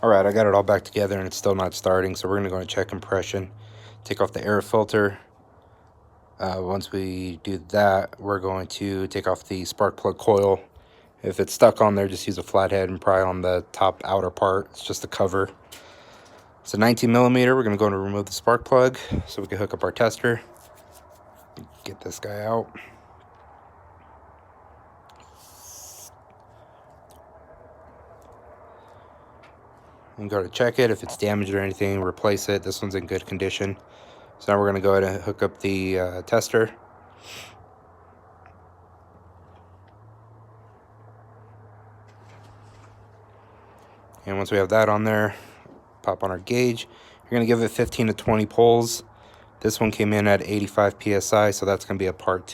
Alright, I got it all back together and it's still not starting, so we're going to go and check compression, take off the air filter. Once we do that, we're going to take off the spark plug coil. If it's stuck on there, just use a flathead and pry on the top outer part. It's just a cover. It's a 19 millimeter. We're going to go and remove the spark plug so we can hook up our tester. Get this guy out. And go to check it. If it's damaged or anything, replace it. This one's in good condition. So now we're going to go ahead and hook up the tester. And once we have that on there, pop on our gauge. You're going to give it 15 to 20 pulls. This one came in at 85 psi, so that's going to be a part 2.